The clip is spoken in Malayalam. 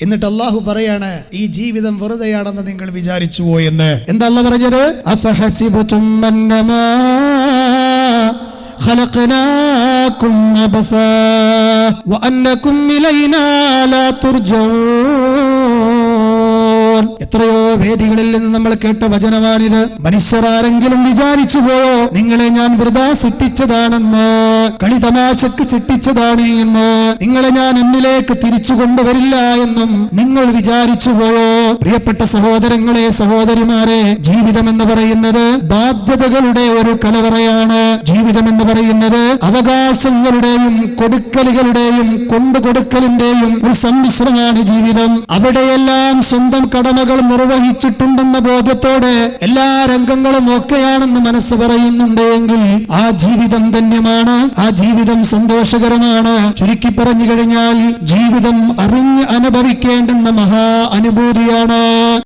എന്നിട്ട് അല്ലാഹു പറയാണ്, ഈ ജീവിതം വെറുതെയാണെന്ന് നിങ്ങൾ വിചാരിച്ചുവോ എന്ന്. എന്താ അല്ലാഹു പറഞ്ഞത്? അഫഹസിബതും അന്നമാ ഖലഖനാകും അബസാ വഅന്നകും ഇലൈനാ ലാ തുർജഊൻ. എത്രയോ വേദികളിൽ നിന്ന് നമ്മൾ കേട്ട വചനമാണിത്. മനുഷ്യരാരെങ്കിലും വിചാരിച്ചു പോയോ നിങ്ങളെ ഞാൻ വൃഥാ സൃഷ്ടിച്ചതാണെന്ന്, കളിതമാശക്ക് സൃഷ്ടിച്ചതാണ് എന്ന്, നിങ്ങളെ ഞാൻ എന്നിലേക്ക് തിരിച്ചു കൊണ്ടുവരില്ല എന്നും നിങ്ങൾ വിചാരിച്ചു പോയോ? പ്രിയപ്പെട്ട സഹോദരങ്ങളെ, സഹോദരിമാരെ, ജീവിതം എന്ന് പറയുന്നത് ബാധ്യതകളുടെ ഒരു കലവറയാണ്. ജീവിതം എന്ന് പറയുന്നത് അവകാശങ്ങളുടെയും കൊടുക്കലുകളുടെയും കൊണ്ടുകൊടുക്കലിന്റെയും ഒരു സമ്മിശ്രമാണ് ജീവിതം. അവിടെയെല്ലാം സ്വന്തം കടമകൾ നിർവഹിച്ചിട്ടുണ്ടെന്ന ബോധ്യത്തോടെ എല്ലാ രംഗങ്ങളും ഒക്കെയാണെന്ന് മനസ്സ് പറയുന്നുണ്ടെങ്കിൽ ആ ജീവിതം ധന്യമാണ്, ആ ജീവിതം സന്തോഷകരമാണ്. ചുരുക്കി പറഞ്ഞു കഴിഞ്ഞാൽ ജീവിതം അറിഞ്ഞ് അനുഭവിക്കേണ്ടുന്ന മഹാ അനുഭൂതിയാണ്.